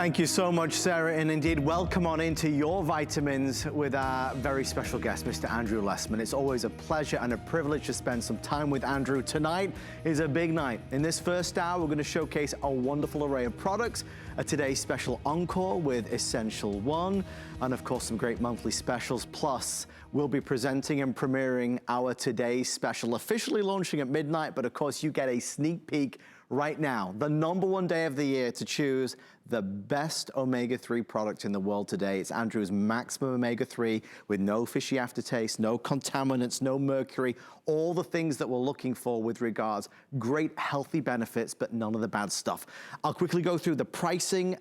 Thank you so much, Sarah, and indeed, welcome on into your vitamins with our very special guest, Mr. Andrew Lessman. It's always a pleasure and a privilege to spend some time with Andrew. Tonight is a big night. In this first hour, we're going to showcase a wonderful array of products, a today's special encore with Essential One, and of course, some great monthly specials. Plus, we'll be presenting and premiering our today's special, officially launching at midnight, but of course, you get a sneak peek right now, the #1 day of the year to choose the best omega-3 product in the world today. It's Andrew's Maximum Omega-3 with no fishy aftertaste, no contaminants, no mercury, all the things that we're looking for with regards great healthy benefits, but none of the bad stuff. I'll quickly go through the pricing.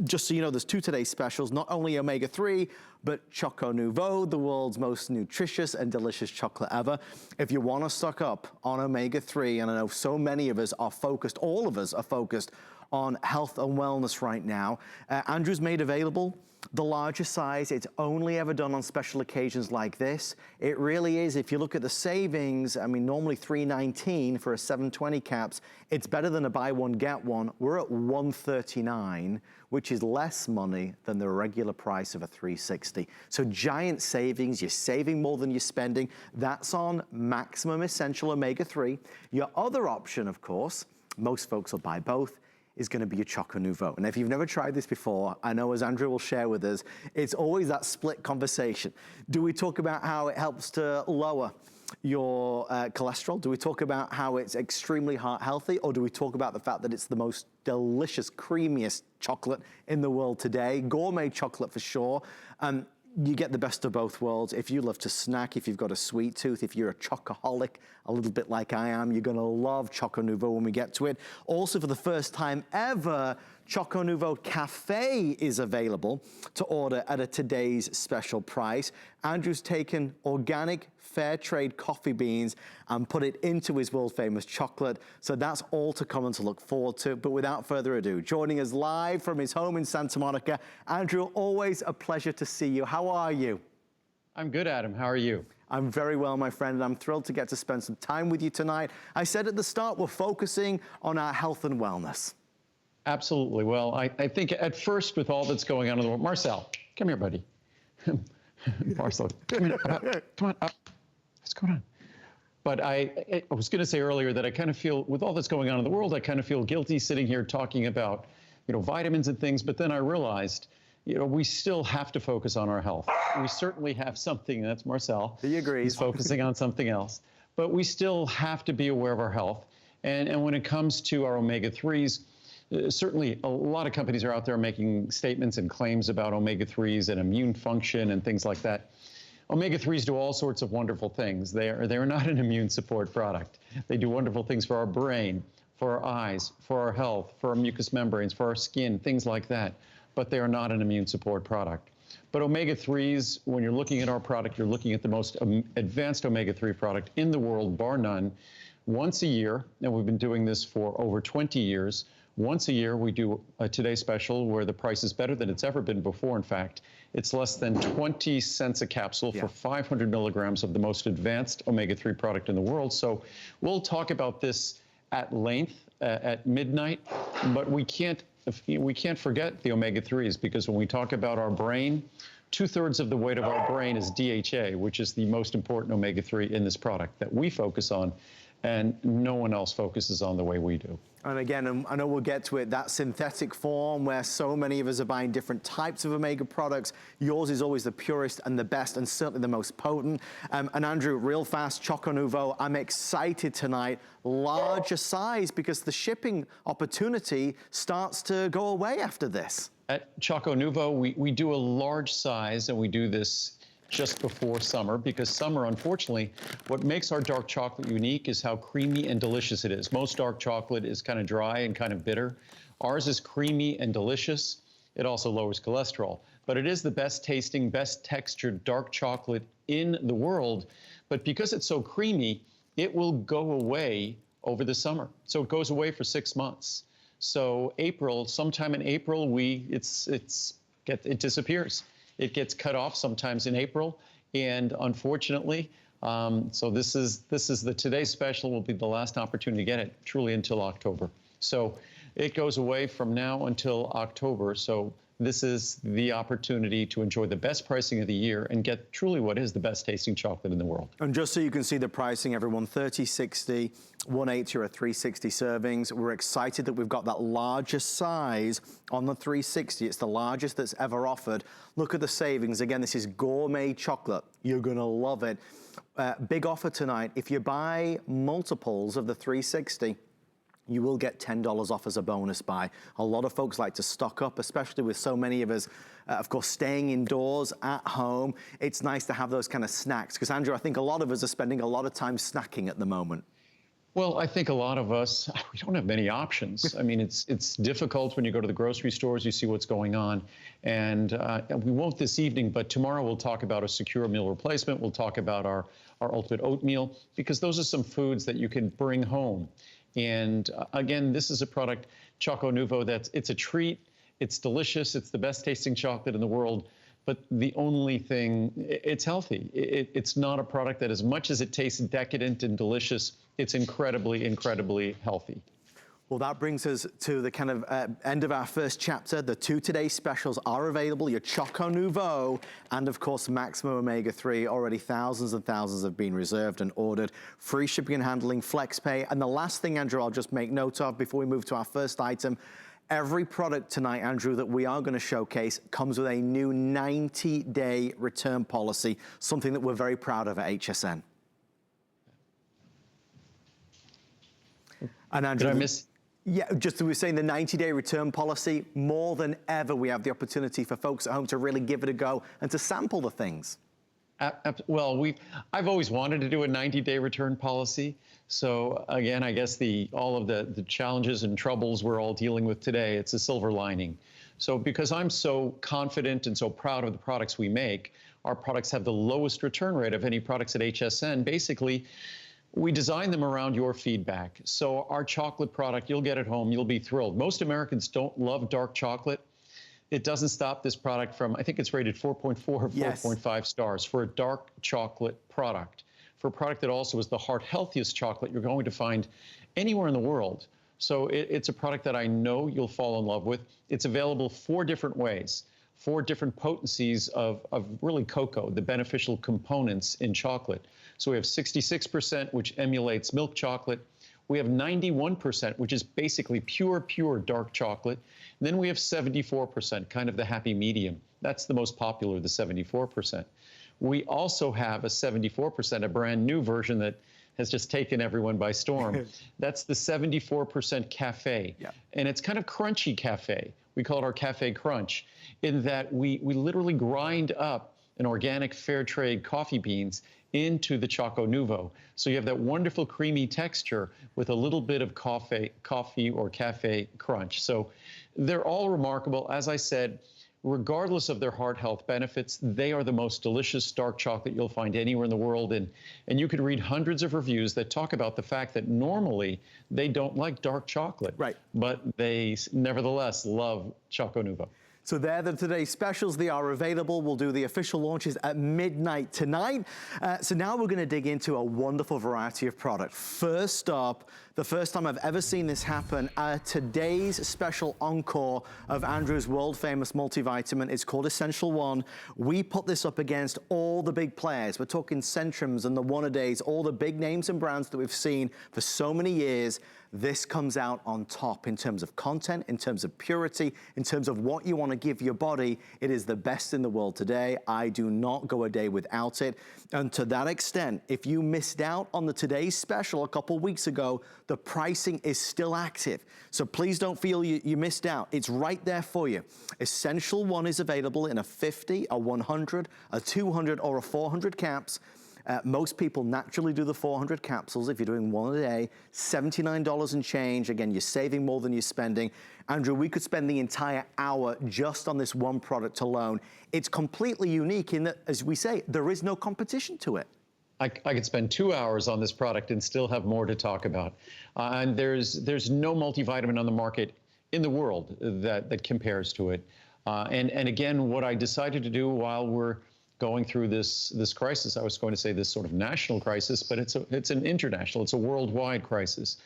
Just so you know, there's two today's specials, not only omega-3, but Choco Nouveau, the world's most nutritious and delicious chocolate ever. If you want to stock up on omega-3, and I know so many of us are focused, all of us are focused on health and wellness right now. Andrew's made available the largest size. It's only ever done on special occasions like this. It really is. If you look at the savings, I mean, normally $3.19 for a 720 caps. It's better than a buy one, get one. We're at $139, which is less money than the regular price of a $360. So giant savings. You're saving more than you're spending. That's on Maximum Essential Omega-3. Your other option, of course, most folks will buy both, is going to be your Choco Nouveau. And if you've never tried this before, I know as Andrew will share with us, it's always that split conversation. Do we talk about how it helps to lower your cholesterol? Do we talk about how it's extremely heart healthy? Or do we talk about the fact that it's the most delicious, creamiest chocolate in the world today? Gourmet chocolate for sure. You get the best of both worlds. If you love to snack, if you've got a sweet tooth, if you're a chocoholic, a little bit like I am, you're gonna love Choco Nouveau when we get to it. Also, for the first time ever, Choco Nouveau Cafe is available to order at a today's special price. Andrew's taken organic, fair trade coffee beans and put it into his world famous chocolate. So that's all to come and to look forward to. But without further ado, joining us live from his home in Santa Monica, Andrew, always a pleasure to see you. How are you? I'm good, Adam. How are you? I'm very well, my friend, and I'm thrilled to get to spend some time with you tonight. I said at the start, we're focusing on our health and wellness. Absolutely. Well, I think at first with all that's going on in the world, Marcel, come here, buddy. Marcel, come on up. What's going on? But I was going to say earlier that I kind of feel, with all that's going on in the world, I kind of feel guilty sitting here talking about, vitamins and things. But then I realized, we still have to focus on our health. We certainly have something, and that's Marcel. He agrees. He's focusing on something else. But we still have to be aware of our health. And when it comes to our omega-3s, certainly a lot of companies are out there making statements and claims about omega-3s and immune function and things like that. Omega-3s do all sorts of wonderful things. They're not an immune support product. They do wonderful things for our brain, for our eyes, for our health, for our mucous membranes, for our skin, things like that. But they are not an immune support product. But omega-3s, when you're looking at our product, you're looking at the most advanced omega-3 product in the world, bar none, once a year, and we've been doing this for over 20 years. Once a year, we do a Today Special where the price is better than it's ever been before. In fact, it's less than 20 cents a capsule for 500 milligrams of the most advanced omega-3 product in the world. So we'll talk about this at length at midnight, but we can't forget the omega-3s, because when we talk about our brain, 2/3 of the weight of our brain is DHA, which is the most important omega-3 in this product that we focus on, and no one else focuses on the way we do. And again, I know we'll get to it, that synthetic form where so many of us are buying different types of omega products. Yours is always the purest and the best and certainly the most potent. And Andrew, real fast, Choco Nouveau, I'm excited tonight, larger size, because the shipping opportunity starts to go away after this. At Choco Nouveau, we do a large size, and we do this just before summer, because summer, unfortunately, what makes our dark chocolate unique is how creamy and delicious it is. Most dark chocolate is kind of dry and kind of bitter. Ours is creamy and delicious. It also lowers cholesterol, but it is the best tasting, best textured dark chocolate in the world. But because it's so creamy, it will go away over the summer. So it goes away for 6 months. So sometime in April, it disappears. It gets cut off sometimes in April, and unfortunately, so this is the Today Special will be the last opportunity to get it, truly until October. So It goes away from now until October. So this is the opportunity to enjoy the best pricing of the year and get truly what is the best tasting chocolate in the world. And just so you can see the pricing, everyone, 30, 60, 180 or 360 servings. We're excited that we've got that largest size on the 360. It's the largest that's ever offered. Look at the savings. Again, this is gourmet chocolate. You're gonna love it. Big offer tonight. If you buy multiples of the 360, you will get $10 off as a bonus buy. A lot of folks like to stock up, especially with so many of us, of course, staying indoors at home. It's nice to have those kind of snacks. Because Andrew, I think a lot of us are spending a lot of time snacking at the moment. Well, I think a lot of us, we don't have many options. I mean, it's difficult when you go to the grocery stores, you see what's going on. And we won't this evening, but tomorrow we'll talk about a secure meal replacement. We'll talk about our ultimate oatmeal, because those are some foods that you can bring home. And again, this is a product, Choco Nouveau, it's a treat, it's delicious, it's the best tasting chocolate in the world, but the only thing, it's healthy. It's not a product that, as much as it tastes decadent and delicious, it's incredibly, incredibly healthy. Well, that brings us to the kind of end of our first chapter. The two today's specials are available, your Choco Nouveau and, of course, Maximum Omega-3. Already thousands and thousands have been reserved and ordered. Free shipping and handling, flex pay. And the last thing, Andrew, I'll just make note of before we move to our first item, every product tonight, Andrew, that we are going to showcase comes with a new 90-day return policy, something that we're very proud of at HSN. And Andrew, did I miss? Yeah, just as we were saying, the 90-day return policy, more than ever, we have the opportunity for folks at home to really give it a go and to sample the things. Well, I've always wanted to do a 90-day return policy. So again, I guess all of the challenges and troubles we're all dealing with today, it's a silver lining. So because I'm so confident and so proud of the products we make, our products have the lowest return rate of any products at HSN. Basically, we design them around your feedback. So our chocolate product, you'll get it home, you'll be thrilled. Most Americans don't love dark chocolate. It doesn't stop this product from, I think it's rated 4.4 or 4.5 stars for a dark chocolate product. For a product that also is the heart healthiest chocolate you're going to find anywhere in the world. So it's a product that I know you'll fall in love with. It's available 4 different ways, 4 different potencies of really cocoa, the beneficial components in chocolate. So we have 66%, which emulates milk chocolate. We have 91%, which is basically pure dark chocolate. And then we have 74%, kind of the happy medium. That's the most popular, the 74%. We also have a 74%, a brand new version that has just taken everyone by storm. That's the 74% cafe. Yeah. And it's kind of crunchy cafe. We call it our Cafe Crunch, in that we literally grind up an organic fair trade coffee beans into the Choco Nouveau. So you have that wonderful creamy texture with a little bit of coffee or cafe crunch. So they're all remarkable. As I said, regardless of their heart health benefits, they are the most delicious dark chocolate you'll find anywhere in the world. And you can read hundreds of reviews that talk about the fact that normally they don't like dark chocolate, right? But they nevertheless love Choco Nouveau. So they're the today's specials. They are available. We'll do the official launches at midnight tonight. So now we're going to dig into a wonderful variety of product. First up, the first time I've ever seen this happen, today's special encore of Andrew's world-famous multivitamin. It's called Essential One. We put this up against all the big players. We're talking Centrums and the One-A-Days, all the big names and brands that we've seen for so many years. This comes out on top in terms of content, in terms of purity, in terms of what you want to give your body. It is the best in the world today. I do not go a day without it. And to that extent, if you missed out on the today's special a couple weeks ago, the pricing is still active. So please don't feel you missed out. It's right there for you. Essential One is available in a 50, a 100, a 200, or a 400 caps. Most people naturally do the 400 capsules if you're doing one a day, $79 and change. Again, you're saving more than you're spending. Andrew, we could spend the entire hour just on this one product alone. It's completely unique in that, as we say, there is no competition to it. I could spend 2 hours on this product and still have more to talk about. And there's no multivitamin on the market in the world that compares to it. And again, what I decided to do while we're going through this crisis, I was going to say this sort of national crisis, but it's an international, it's a worldwide crisis,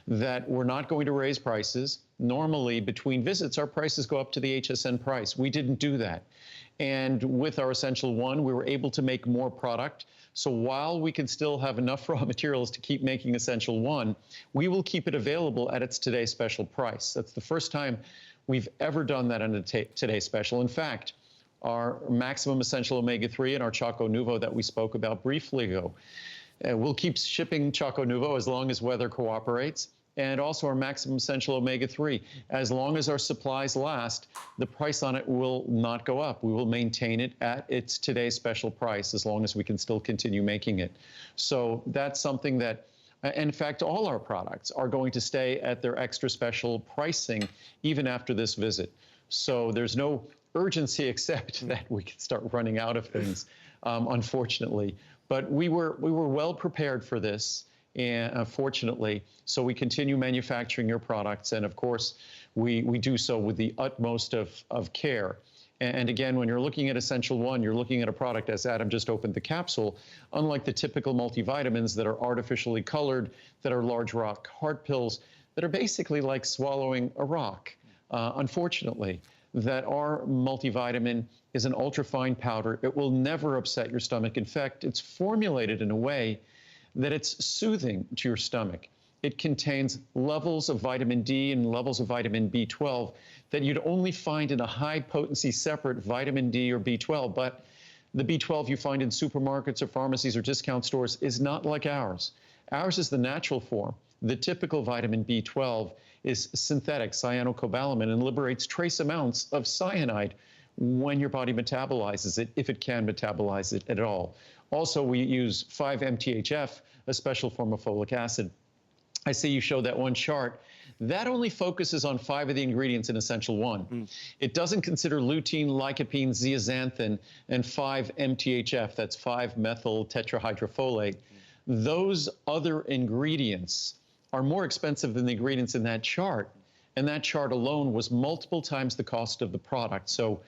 that we're not going to raise prices. normally between visits, our prices go up to the HSN price. We didn't do that. And with our Essential One, we were able to make more product. So while we can still have enough raw materials to keep making Essential One, we will keep it available at its Today Special price. That's the first time we've ever done that on a Today Special. In fact, our maximum essential omega-3 and our Choco Nouveau that we spoke about briefly ago. We'll keep shipping Choco Nouveau as long as weather cooperates, and also our maximum essential omega-3. As long as our supplies last, the price on it will not go up. We will maintain it at its Today's Special price as long as we can still continue making it. So that's something that, in fact, all our products are going to stay at their extra special pricing even after this visit. So there's no urgency except that we can start running out of things, unfortunately. But we were well prepared for this, and fortunately, so we continue manufacturing your products, and of course, we do so with the utmost of care. And again, when you're looking at Essential One, you're looking at a product, as Adam just opened the capsule, unlike the typical multivitamins that are artificially colored, that are large rock heart pills, that are basically like swallowing a rock, unfortunately. That our multivitamin is an ultrafine powder. It will never upset your stomach. In fact, it's formulated in a way that it's soothing to your stomach. It contains levels of vitamin D and levels of vitamin B12 that you'd only find in a high potency separate vitamin D or B12, but the B12 you find in supermarkets or pharmacies or discount stores is not like ours. Ours is the natural form. The typical vitamin B12 is synthetic cyanocobalamin and liberates trace amounts of cyanide when your body metabolizes it, if it can metabolize it at all. Also, we use 5-MTHF, a special form of folic acid. I see you showed that one chart. That only focuses on 5 of the ingredients in Essential One. It doesn't consider lutein, lycopene, zeaxanthin, and 5-MTHF, that's 5-methyl tetrahydrofolate. Those other ingredients are more expensive than the ingredients in that chart. And that chart alone was multiple times the cost of the product. So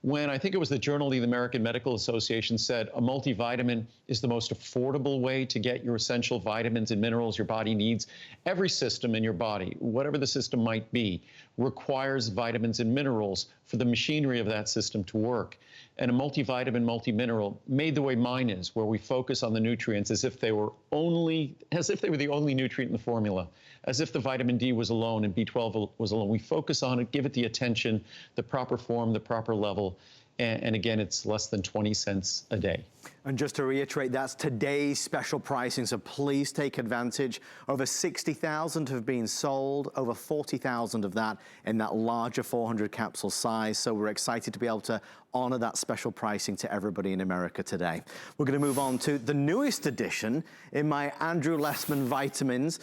when I think it was the Journal of the American Medical Association said a multivitamin is the most affordable way to get your essential vitamins and minerals your body needs, every system in your body, whatever the system might be, requires vitamins and minerals for the machinery of that system to work. And a multivitamin, multimineral, made the way mine is, where we focus on the nutrients as if they were the only nutrient in the formula, as if the vitamin D was alone and B12 was alone. We focus on it, give it the attention, the proper form, the proper level, and again, it's less than 20 cents a day. And just to reiterate, that's today's special pricing, so please take advantage. Over 60,000 have been sold, over 40,000 of that in that larger 400 capsule size, so we're excited to be able to honor that special pricing to everybody in America today. We're going to move on to the newest addition in my Andrew Lessman vitamins.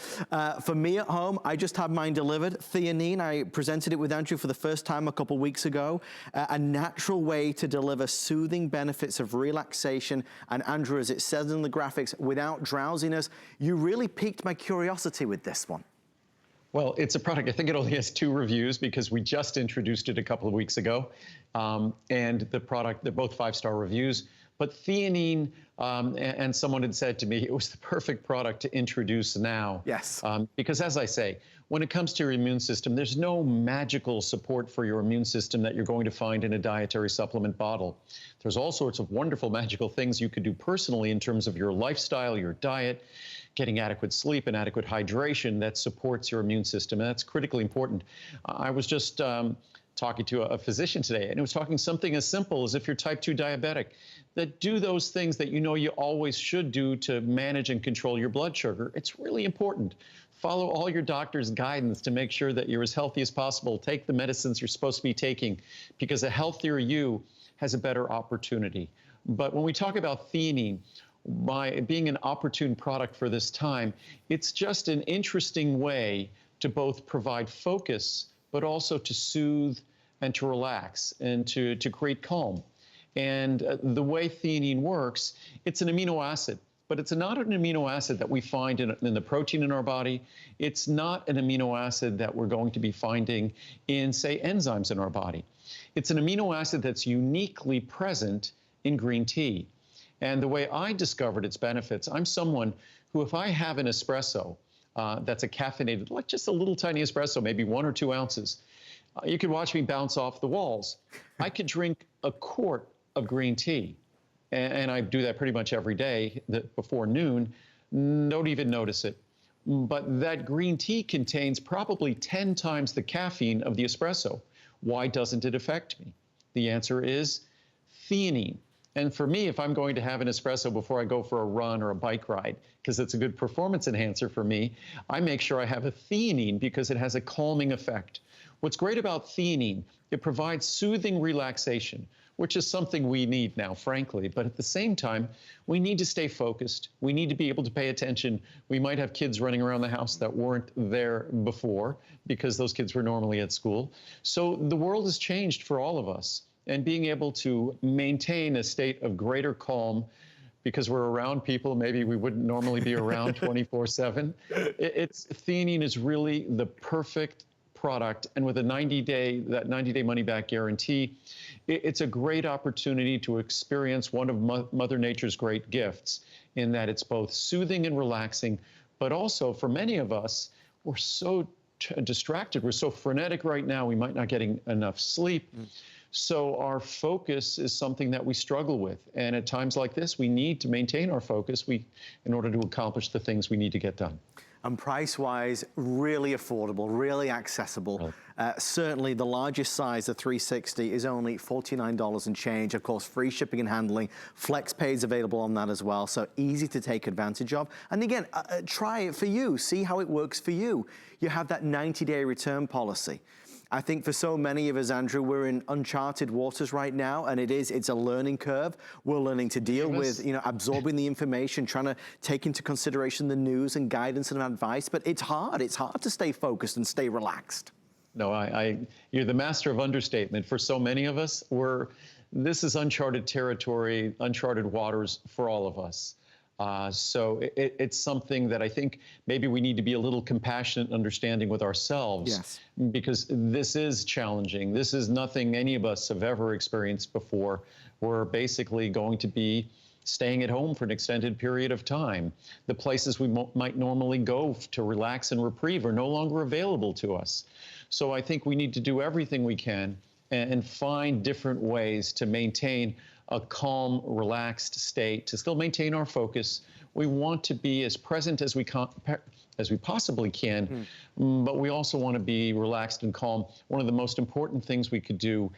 For me at home, I just had mine delivered. Theanine, I presented it with Andrew for the first time a couple weeks ago. A natural way to deliver soothing benefits of relaxation. And Andrew, as it says in the graphics, without drowsiness. You really piqued my curiosity with this one. Well, it's a product, I think it only has 2 reviews because we just introduced it a couple of weeks ago. And the product, they're both 5-star reviews. But theanine, and someone had said to me, it was the perfect product to introduce now. Yes. Because as I say, when it comes to your immune system, there's no magical support for your immune system that you're going to find in a dietary supplement bottle. There's all sorts of wonderful magical things you could do personally in terms of your lifestyle, your diet, getting adequate sleep and adequate hydration that supports your immune system. And that's critically important. I was just talking to a physician today, and it was talking something as simple as if you're type 2 diabetic, that do those things that you know you always should do to manage and control your blood sugar. It's really important. Follow all your doctor's guidance to make sure that you're as healthy as possible. Take the medicines you're supposed to be taking, because a healthier you has a better opportunity. But when we talk about theanine, by being an opportune product for this time, it's just an interesting way to both provide focus, but also to soothe and to relax and to create calm. And the way theanine works, it's an amino acid, but it's not an amino acid that we find in the protein in our body. It's not an amino acid that we're going to be finding in, say, enzymes in our body. It's an amino acid that's uniquely present in green tea. And the way I discovered its benefits, I'm someone who, if I have an espresso, that's a caffeinated, like just a little tiny espresso, maybe 1 or 2 ounces. You could watch me bounce off the walls. I could drink a quart of green tea, and I do that pretty much every day before noon. Don't even notice it. But that green tea contains probably 10 times the caffeine of the espresso. Why doesn't it affect me? The answer is theanine. And for me, if I'm going to have an espresso before I go for a run or a bike ride, because it's a good performance enhancer for me, I make sure I have a theanine because it has a calming effect. What's great about theanine, it provides soothing relaxation, which is something we need now, frankly. But at the same time, we need to stay focused. We need to be able to pay attention. We might have kids running around the house that weren't there before because those kids were normally at school. So the world has changed for all of us. And being able to maintain a state of greater calm because we're around people maybe we wouldn't normally be around 24/7. Theanine is really the perfect product, and with a 90-day money-back guarantee, it's a great opportunity to experience one of Mother Nature's great gifts in that it's both soothing and relaxing, but also for many of us, we're so distracted, we're so frenetic right now, we might not getting enough sleep. So our focus is something that we struggle with. And at times like this, we need to maintain our focus in order to accomplish the things we need to get done. And price-wise, really affordable, really accessible. Certainly the largest size, the 360, is only $49 and change. Of course, free shipping and handling. FlexPay is available on that as well, so easy to take advantage of. And again, try it for you. See how it works for you. You have that 90-day return policy. I think for so many of us, Andrew, we're in uncharted waters right now, and it's a learning curve. We're learning to deal with, absorbing the information, trying to take into consideration the news and guidance and advice, but it's hard. It's hard to stay focused and stay relaxed. No, you're the master of understatement. For so many of us, this is uncharted territory, uncharted waters for all of us. So it's something that I think maybe we need to be a little compassionate and understanding with ourselves. Yes. Because this is challenging. This is nothing any of us have ever experienced before. We're basically going to be staying at home for an extended period of time. The places we might normally go to relax and reprieve are no longer available to us. So I think we need to do everything we can and find different ways to maintain a calm, relaxed state, to still maintain our focus. We want to be as present as we possibly can, but we also want to be relaxed and calm. One of the most important things we could do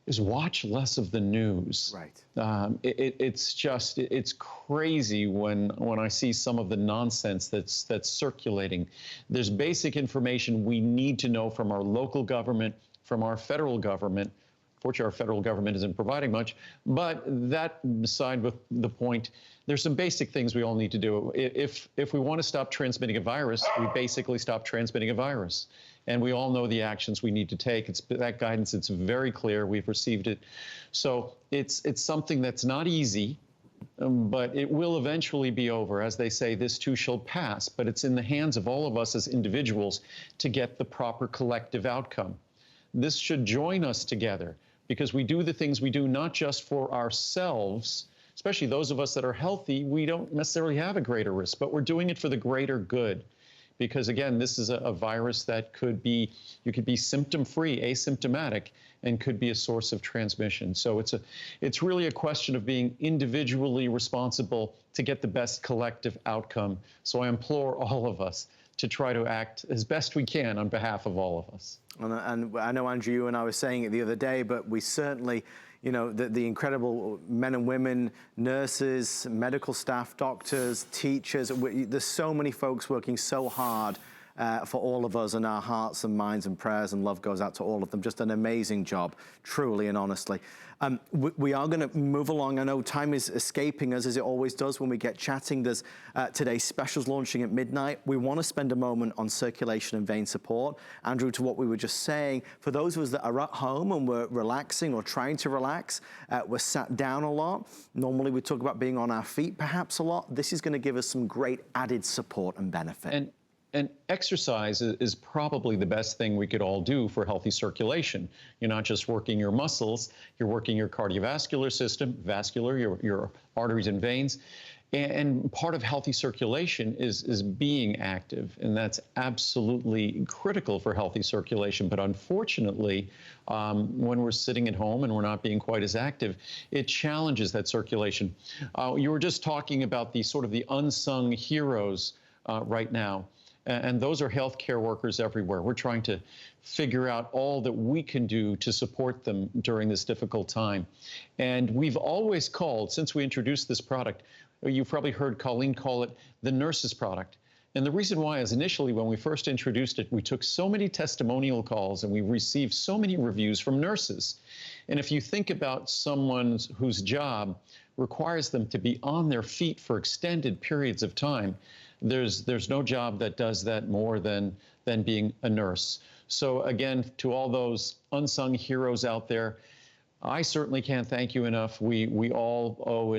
is watch less of the news. Right. It's crazy when I see some of the nonsense that's circulating. There's basic information we need to know from our local government, from our federal government. Fortunately, our federal government isn't providing much, but that beside with the point, there's some basic things we all need to do. If we want to stop transmitting a virus, we basically stop transmitting a virus. And we all know the actions we need to take. That guidance, it's very clear. We've received it. So it's something that's not easy, but it will eventually be over. As they say, this too shall pass, but it's in the hands of all of us as individuals to get the proper collective outcome. This should join us together, because we do the things we do not just for ourselves, especially those of us that are healthy. We don't necessarily have a greater risk, but we're doing it for the greater good. Because again, this is a virus that you could be symptom-free, asymptomatic, and could be a source of transmission. So it's really a question of being individually responsible to get the best collective outcome. So I implore all of us to try to act as best we can on behalf of all of us. And I know, Andrew, you and I were saying it the other day, but we certainly, the incredible men and women, nurses, medical staff, doctors, teachers, there's so many folks working so hard for all of us, and our hearts and minds and prayers and love goes out to all of them. Just an amazing job, truly and honestly. We are going to move along. I know time is escaping us, as it always does when we get chatting. There's today's specials launching at midnight. We want to spend a moment on circulation and vein support. Andrew, to what we were just saying, for those of us that are at home and we're relaxing or trying to relax, we're sat down a lot. Normally we talk about being on our feet perhaps a lot. This is going to give us some great added support and benefit. And exercise is probably the best thing we could all do for healthy circulation. You're not just working your muscles, you're working your cardiovascular system, your arteries and veins. And part of healthy circulation is being active, and that's absolutely critical for healthy circulation. But unfortunately, when we're sitting at home and we're not being quite as active, it challenges that circulation. You were just talking about the sort of the unsung heroes right now. And those are healthcare workers everywhere. We're trying to figure out all that we can do to support them during this difficult time. And we've always called, since we introduced this product, you've probably heard Colleen call it the nurse's product. And the reason why is initially when we first introduced it, we took so many testimonial calls and we received so many reviews from nurses. And if you think about someone whose job requires them to be on their feet for extended periods of time, there's no job that does that more than being a nurse. So again, to all those unsung heroes out there, I certainly can't thank you enough. We all owe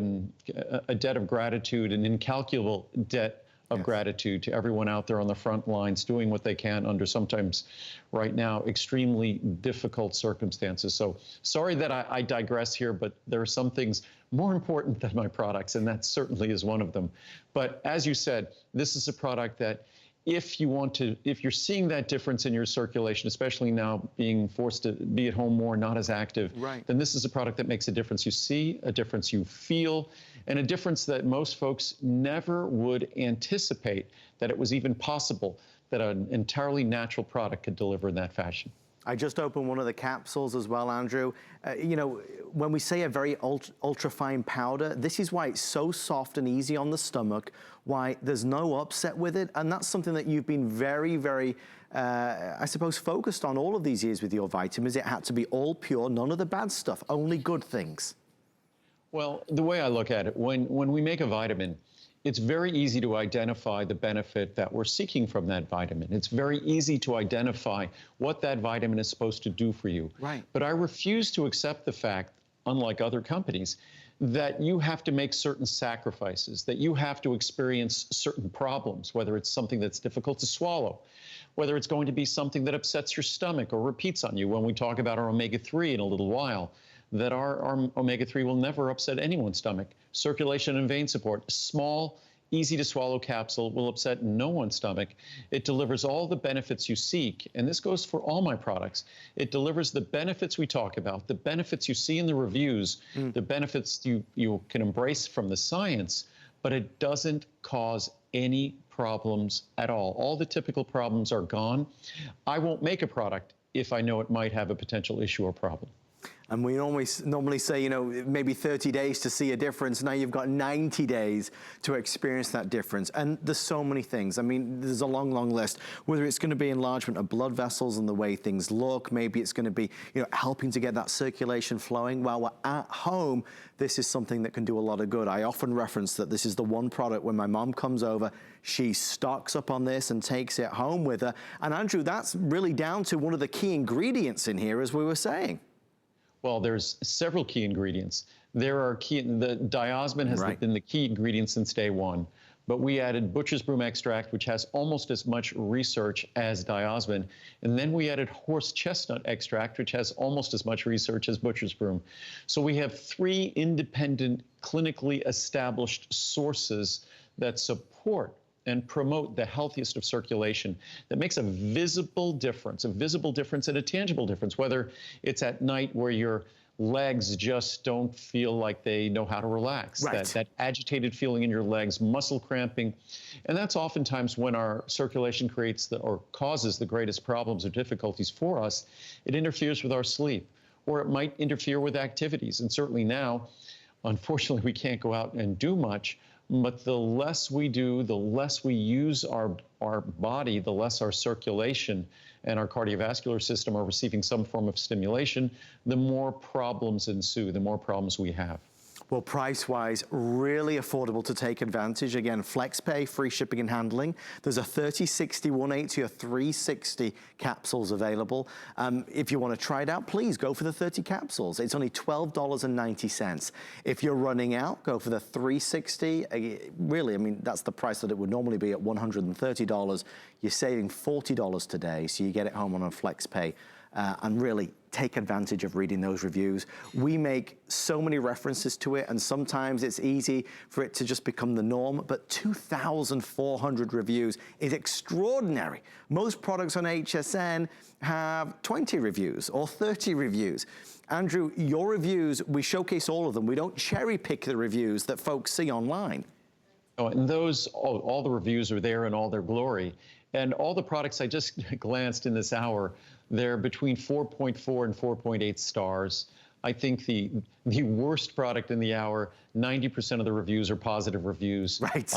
a debt of gratitude, an incalculable debt of gratitude to everyone out there on the front lines doing what they can under sometimes right now extremely difficult circumstances. So sorry that I digress here, but there are some things more important than my products, and that certainly is one of them. But as you said, this is a product that if you're seeing that difference in your circulation, especially now being forced to be at home more, not as active, then this is a product that makes a difference. You see a difference, you feel, and a difference that most folks never would anticipate that it was even possible that an entirely natural product could deliver in that fashion. I just opened one of the capsules as well, Andrew. You know, when we say a very ultra-fine powder, this is why it's so soft and easy on the stomach, why there's no upset with it, and that's something that you've been very, very, I suppose, focused on all of these years with your vitamins. It had to be all pure, none of the bad stuff, only good things. Well, the way I look at it, when we make a vitamin, it's very easy to identify the benefit that we're seeking from that vitamin. It's very easy to identify what that vitamin is supposed to do for you. But I refuse to accept the fact, unlike other companies, that you have to make certain sacrifices, that you have to experience certain problems, whether it's something that's difficult to swallow, whether it's going to be something that upsets your stomach or repeats on you when we talk about our omega-3 in a little while, that our omega-3 will never upset anyone's stomach. Circulation and vein support, small, easy to swallow capsule will upset no one's stomach. It delivers all the benefits you seek, and this goes for all my products. It delivers the benefits we talk about, the benefits you see in the reviews, the benefits you can embrace from the science, but it doesn't cause any problems at all. All the typical problems are gone. I won't make a product if I know it might have a potential issue or problem. And we always normally say, you know, maybe 30 days to see a difference. Now you've got 90 days to experience that difference. And there's so many things. I mean, there's a long, long list. Whether it's going to be enlargement of blood vessels and the way things look, maybe it's going to be, you know, helping to get that circulation flowing. While we're at home, this is something that can do a lot of good. I often reference that this is the one product when my mom comes over, she stocks up on this and takes it home with her. And Andrew, that's really down to one of the key ingredients in here, as we were saying. Well, there's several key ingredients. The diosmin has been the key ingredient since day one, but we added butcher's broom extract, which has almost as much research as diosmin, and then we added horse chestnut extract, which has almost as much research as butcher's broom. So we have three independent, clinically established sources that support and promote the healthiest of circulation that makes a visible difference and a tangible difference, whether it's at night where your legs just don't feel like they know how to relax, that agitated feeling in your legs, muscle cramping. And that's oftentimes when our circulation creates or causes the greatest problems or difficulties for us. It interferes with our sleep, or it might interfere with activities. And certainly now, unfortunately, we can't go out and do much. But the less we do, the less we use our body, the less our circulation and our cardiovascular system are receiving some form of stimulation, the more problems ensue, the more problems we have. Well, price-wise, really affordable to take advantage. Again, FlexPay, free shipping and handling. There's a 30, 60, 180, or 360 capsules available. If you want to try it out, please go for the 30 capsules. It's only $12.90. If you're running out, go for the 360. Really, I mean, that's the price that it would normally be at $130. You're saving $40 today, so you get it home on a FlexPay. And really, take advantage of reading those reviews. We make so many references to it, and sometimes it's easy for it to just become the norm, but 2,400 reviews is extraordinary. Most products on HSN have 20 reviews or 30 reviews. Andrew, your reviews, we showcase all of them. We don't cherry pick the reviews that folks see online. Oh, and those, all the reviews are there in all their glory. And all the products I just glanced in this hour, they're between 4.4 and 4.8 stars. I think the worst product in the hour, 90% of the reviews are positive reviews. Right.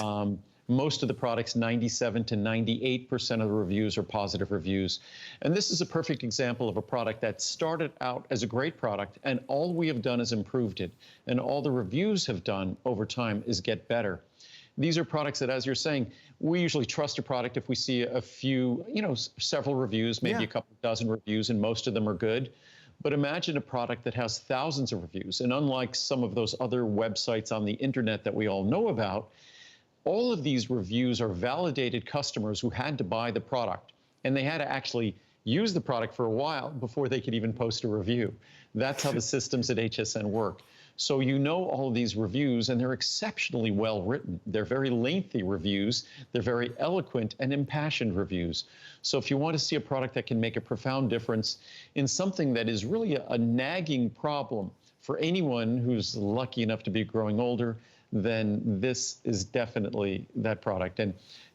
Most of the products, 97 to 98% of the reviews are positive reviews. And this is a perfect example of a product that started out as a great product, and all we have done is improved it. And all the reviews have done over time is get better. These are products that, as you're saying, we usually trust a product if we see a few, several reviews, maybe a couple dozen reviews, and most of them are good. But imagine a product that has thousands of reviews. And unlike some of those other websites on the internet that we all know about, all of these reviews are validated customers who had to buy the product. And they had to actually use the product for a while before they could even post a review. That's how the systems at HSN work. So you know all of these reviews, and they're exceptionally well written. They're very lengthy reviews. They're very eloquent and impassioned reviews. So if you want to see a product that can make a profound difference in something that is really a nagging problem for anyone who's lucky enough to be growing older, then this is definitely that product.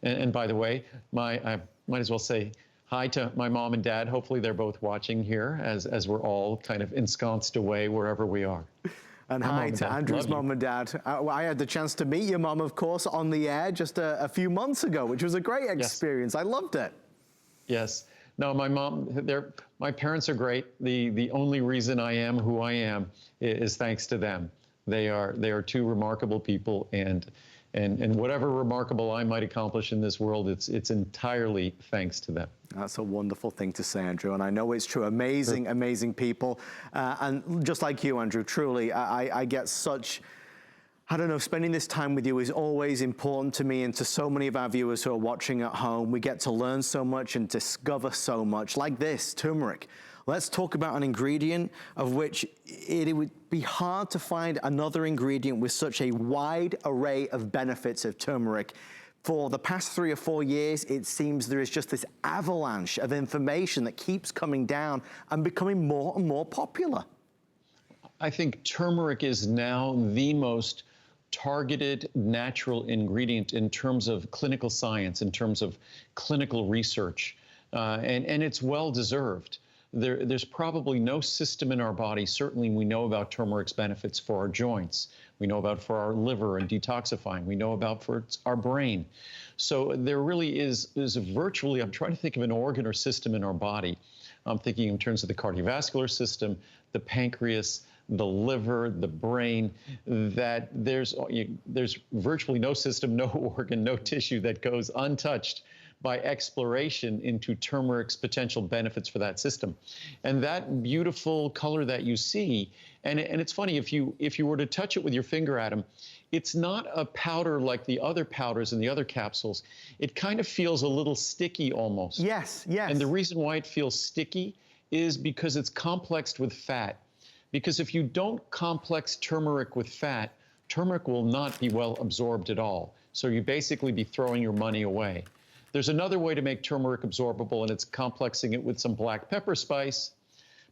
And by the way, I might as well say hi to my mom and dad. Hopefully they're both watching here as we're all kind of ensconced away wherever we are. And hi to Andrew's mom and dad. I had the chance to meet your mom, of course, on the air just a few months ago, which was a great experience. Yes. I loved it. Yes. No, my parents are great. The only reason I am who I am is thanks to them. They are two remarkable people, and whatever remarkable I might accomplish in this world, it's entirely thanks to them. That's a wonderful thing to say, Andrew, and I know it's true. Amazing, amazing people. And just like you, Andrew, truly, I get such, I don't know, spending this time with you is always important to me and to so many of our viewers who are watching at home. We get to learn so much and discover so much, like this, turmeric. Let's talk about an ingredient of which it would be hard to find another ingredient with such a wide array of benefits of turmeric. For the past 3 or 4 years, it seems there is just this avalanche of information that keeps coming down and becoming more and more popular. I think turmeric is now the most targeted natural ingredient in terms of clinical science, in terms of clinical research, and it's well deserved. There's probably no system in our body, certainly we know about turmeric's benefits for our joints, we know about for our liver and detoxifying, we know about for our brain. So there really is virtually, I'm trying to think of an organ or system in our body. I'm thinking in terms of the cardiovascular system, the pancreas, the liver, the brain, that there's virtually no system, no organ, no tissue that goes untouched by exploration into turmeric's potential benefits for that system. And that beautiful color that you see, and it's funny, if you were to touch it with your finger, Adam, it's not a powder like the other powders and the other capsules. It kind of feels a little sticky almost. Yes, yes. And the reason why it feels sticky is because it's complexed with fat. Because if you don't complex turmeric with fat, turmeric will not be well absorbed at all. So you basically be throwing your money away. There's another way to make turmeric absorbable, and it's complexing it with some black pepper spice.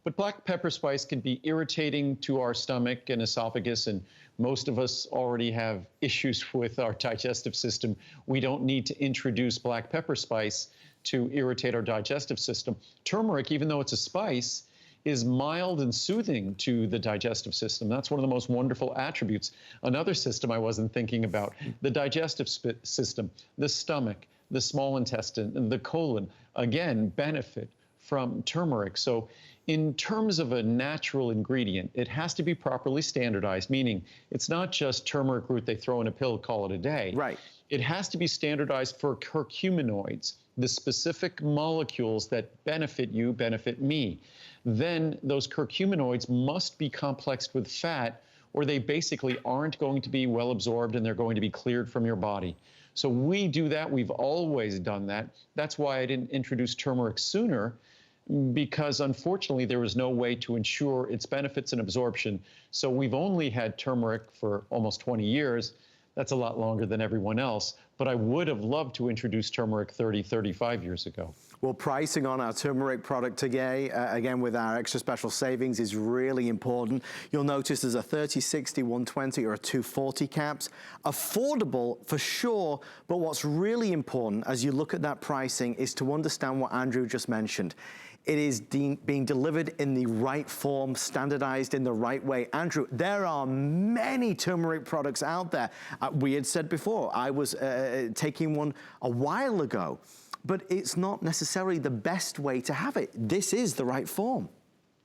But black pepper spice can be irritating to our stomach and esophagus, and most of us already have issues with our digestive system. We don't need to introduce black pepper spice to irritate our digestive system. Turmeric, even though it's a spice, is mild and soothing to the digestive system. That's one of the most wonderful attributes. Another system I wasn't thinking about, the digestive system, the stomach, the small intestine, and the colon, again, benefit from turmeric. So in terms of a natural ingredient, it has to be properly standardized, meaning it's not just turmeric root they throw in a pill, call it a day. Right. It has to be standardized for curcuminoids, the specific molecules that benefit you, benefit me. Then those curcuminoids must be complexed with fat, or they basically aren't going to be well absorbed and they're going to be cleared from your body. So we do that. We've always done that. That's why I didn't introduce turmeric sooner, because unfortunately there was no way to ensure its benefits and absorption. So we've only had turmeric for almost 20 years. That's a lot longer than everyone else, but I would have loved to introduce turmeric 30, 35 years ago. Well, pricing on our turmeric product today, again with our extra special savings, is really important. You'll notice there's a 30, 60, 120 or a 240 caps. Affordable for sure, but what's really important as you look at that pricing is to understand what Andrew just mentioned. It is being delivered in the right form, standardized in the right way. Andrew, there are many turmeric products out there. We had said before, I was taking one a while ago, but it's not necessarily the best way to have it. This is the right form.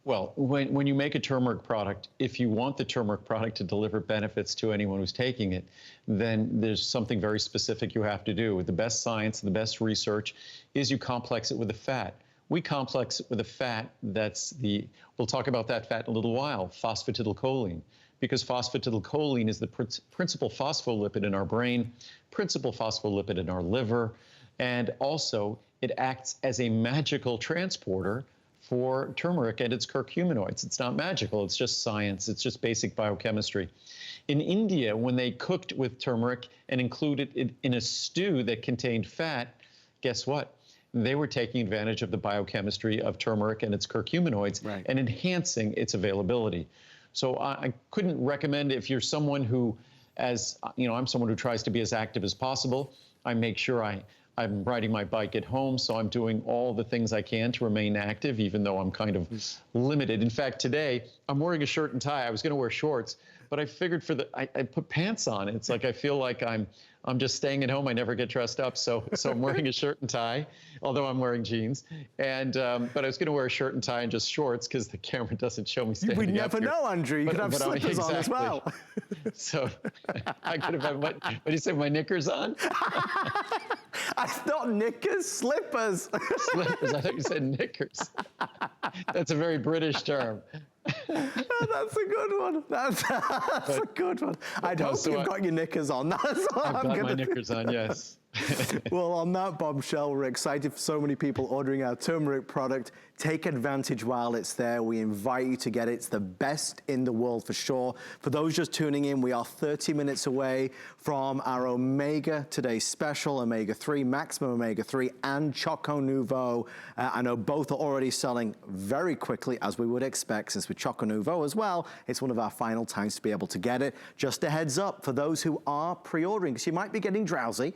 Well, when you make a turmeric product, if you want the turmeric product to deliver benefits to anyone who's taking it, then there's something very specific you have to do. The best science, the best research is you complex it with a fat. We complex it with a fat that's we'll talk about that fat in a little while, phosphatidylcholine, because phosphatidylcholine is the principal phospholipid in our brain, principal phospholipid in our liver, and also it acts as a magical transporter for turmeric and its curcuminoids. It's not magical, it's just science, it's just basic biochemistry. In India, when they cooked with turmeric and included it in a stew that contained fat, guess what? They were taking advantage of the biochemistry of turmeric and its curcuminoids and enhancing its availability. So I couldn't recommend, if you're someone who, as you know, I'm someone who tries to be as active as possible. I make sure I'm riding my bike at home, so I'm doing all the things I can to remain active, even though I'm kind of limited. In fact, today, I'm wearing a shirt and tie. I was going to wear shorts, but I figured I put pants on. It's like I feel like I'm just staying at home. I never get dressed up, so I'm wearing a shirt and tie, although I'm wearing jeans. And but I was going to wear a shirt and tie and just shorts because the camera doesn't show me standing up. We never know, Andrew. You could have slippers on as well. So I could have had what do you say? My knickers on? Not knickers, slippers. Slippers. I thought you said knickers. That's a very British term. Oh, that's a good one. That's a good one. I'd hope you've got your knickers on. That's what I've got my knickers on, yes. Well, on that bombshell, we're excited for so many people ordering our turmeric product. Take advantage while it's there. We invite you to get it. It's the best in the world for sure. For those just tuning in, we are 30 minutes away from our Omega Today special, Omega-3, Maximum Omega-3, and Choco Nouveau. I know both are already selling very quickly, as we would expect, since with Choco Nouveau as well, it's one of our final times to be able to get it. Just a heads up for those who are pre-ordering, because you might be getting drowsy.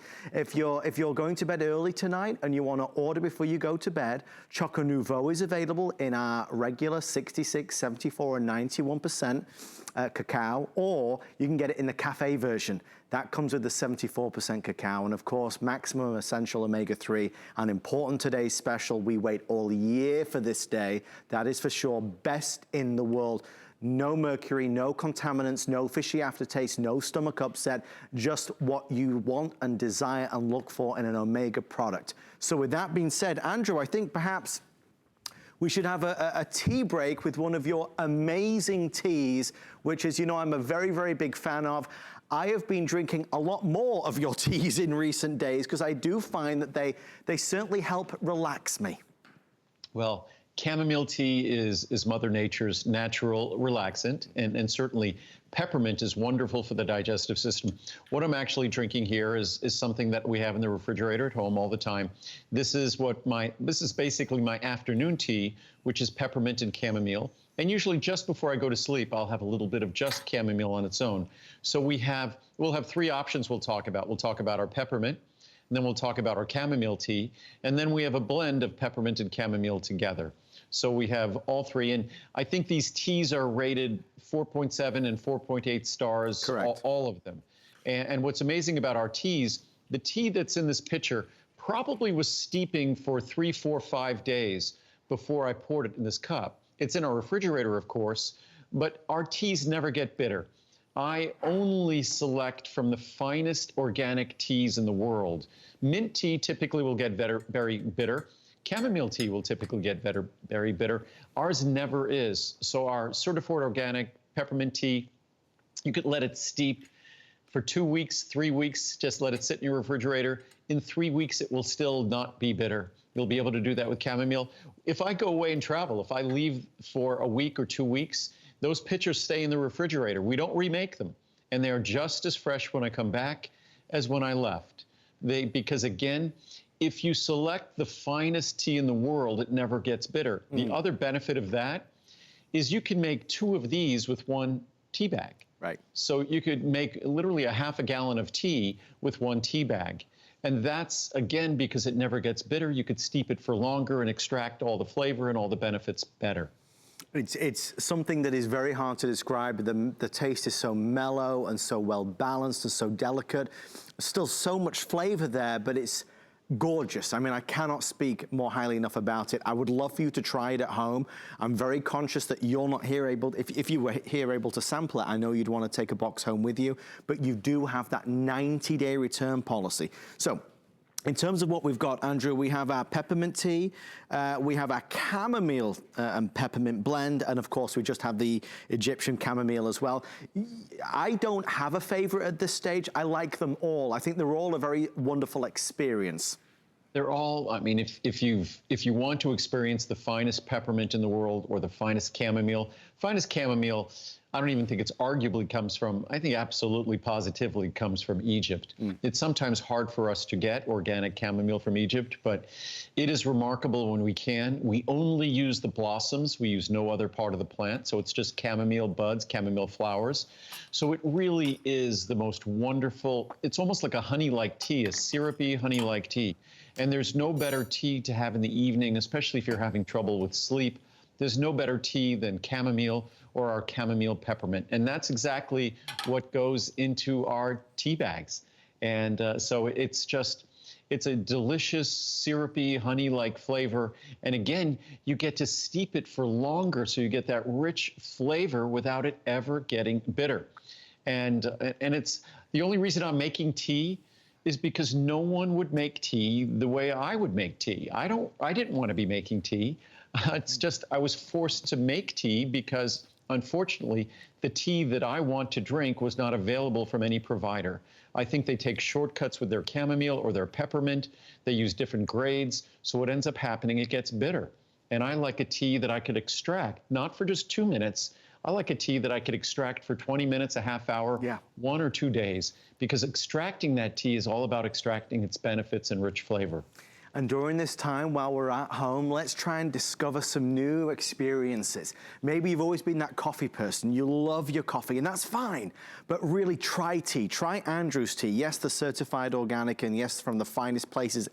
If you're going to bed early tonight and you want to order before you go to bed, Choco Nouveau is available in our regular 66, 74, and 91% cacao, or you can get it in the cafe version. That comes with the 74% cacao, and of course, Maximum Essential Omega-3, an important today's special. We wait all year for this day. That is for sure best in the world. No mercury, no contaminants, no fishy aftertaste, no stomach upset, just what you want and desire and look for in an Omega product. So with that being said, Andrew, I think perhaps we should have a tea break with one of your amazing teas, which is, you know, I'm a very, very big fan of. I have been drinking a lot more of your teas in recent days because I do find that they certainly help relax me. Well, chamomile tea is Mother Nature's natural relaxant, and certainly peppermint is wonderful for the digestive system. What I'm actually drinking here is something that we have in the refrigerator at home all the time. This is basically my afternoon tea, which is peppermint and chamomile. And usually just before I go to sleep, I'll have a little bit of just chamomile on its own. So we'll have three options we'll talk about. We'll talk about our peppermint, and then we'll talk about our chamomile tea, and then we have a blend of peppermint and chamomile together. So we have all three, and I think these teas are rated 4.7 and 4.8 stars, correct, all of them. And what's amazing about our teas, the tea that's in this pitcher probably was steeping for 3, 4, 5 days before I poured it in this cup. It's in our refrigerator, of course, but our teas never get bitter. I only select from the finest organic teas in the world. Mint tea typically will get very bitter. Chamomile tea will typically get very bitter. Ours never is. So our certified organic peppermint tea, you could let it steep for 2 weeks, 3 weeks, just let it sit in your refrigerator. In 3 weeks, it will still not be bitter. You'll be able to do that with chamomile. If I go away and travel, if I leave for a week or 2 weeks, those pitchers stay in the refrigerator. We don't remake them. And they're just as fresh when I come back as when I left. Because again, if you select the finest tea in the world, it never gets bitter. The other benefit of that is you can make 2 of these with 1 tea bag. Right. So you could make literally a half a gallon of tea with 1 tea bag. And that's, again, because it never gets bitter. You could steep it for longer and extract all the flavor and all the benefits better. It's something that is very hard to describe. The taste is so mellow and so well balanced and so delicate. Still so much flavor there, but it's gorgeous. I mean, I cannot speak more highly enough about it. I would love for you to try it at home. I'm very conscious that you're not here able, if you were here able to sample it, I know you'd want to take a box home with you, but you do have that 90-day return policy. So, in terms of what we've got, Andrew, we have our peppermint tea, we have our chamomile and peppermint blend, and of course we just have the Egyptian chamomile as well. I don't have a favorite at this stage. I like them all. I think they're all a very wonderful experience. They're all, I mean, if you want to experience the finest peppermint in the world or the finest chamomile, I don't even think it's arguably comes from, I think absolutely positively comes from Egypt. It's sometimes hard for us to get organic chamomile from Egypt, but it is remarkable when we can. We only use the blossoms. We use no other part of the plant. So it's just chamomile buds, chamomile flowers. So it really is the most wonderful, it's almost like a honey-like tea, a syrupy honey-like tea. And there's no better tea to have in the evening, especially if you're having trouble with sleep. There's no better tea than chamomile or our chamomile peppermint. And that's exactly what goes into our tea bags. And so it's a delicious, syrupy, honey-like flavor. And again, you get to steep it for longer, so you get that rich flavor without it ever getting bitter. And it's the only reason I'm making tea is because no one would make tea the way I would make tea. I didn't want to be making tea. It's just I was forced to make tea because, unfortunately, the tea that I want to drink was not available from any provider. I think they take shortcuts with their chamomile or their peppermint. They use different grades. So what ends up happening, it gets bitter. And I like a tea that I could extract, not for just 2 minutes. I like a tea that I could extract for 20 minutes, a half hour, 1 or 2 days, because extracting that tea is all about extracting its benefits and rich flavor. And during this time, while we're at home, let's try and discover some new experiences. Maybe you've always been that coffee person. You love your coffee, and that's fine. But really try tea. Try Andrew's tea. Yes, the certified organic, and yes, from the finest places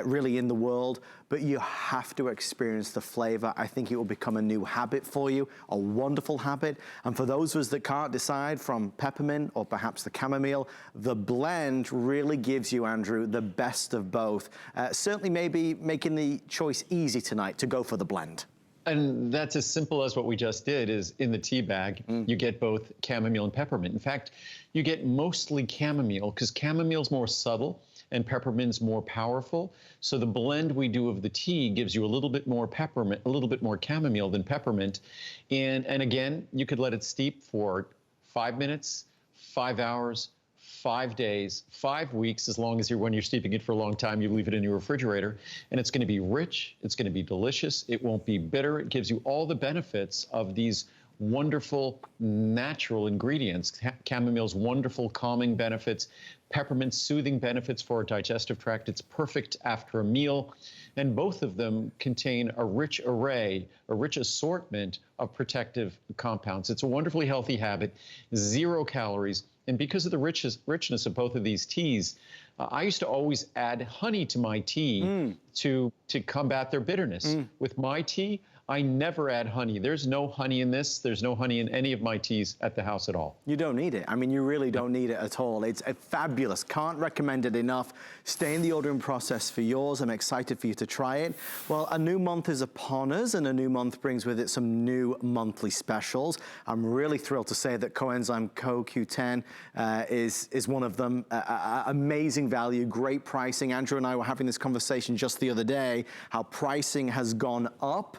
really in the world, but you have to experience the flavor. I think it will become a new habit for you, a wonderful habit. And for those of us that can't decide from peppermint or perhaps the chamomile, the blend really gives you, Andrew, the best of both. Certainly maybe making the choice easy tonight to go for the blend. And that's as simple as what we just did. Is in the tea bag, you get both chamomile and peppermint. In fact, you get mostly chamomile because chamomile's more subtle and peppermint's more powerful. So the blend we do of the tea gives you a little bit more peppermint, a little bit more chamomile than peppermint. And again, you could let it steep for 5 minutes, 5 hours, 5 days, 5 weeks, as long as when you're steeping it for a long time, you leave it in your refrigerator. And it's going to be rich, it's going to be delicious, it won't be bitter, it gives you all the benefits of these wonderful natural ingredients. Chamomile's wonderful calming benefits, peppermint soothing benefits for our digestive tract. It's perfect after a meal. And both of them contain a rich array, a rich assortment of protective compounds. It's a wonderfully healthy habit, 0 calories. And because of the richness of both of these teas, I used to always add honey to my tea to combat their bitterness. With my tea, I never add honey. There's no honey in this. There's no honey in any of my teas at the house at all. You don't need it. I mean, you really don't need it at all. It's fabulous. Can't recommend it enough. Stay in the ordering process for yours. I'm excited for you to try it. Well, a new month is upon us, and a new month brings with it some new monthly specials. I'm really thrilled to say that Coenzyme CoQ10 is one of them. Amazing value, great pricing. Andrew and I were having this conversation just the other day, how pricing has gone up.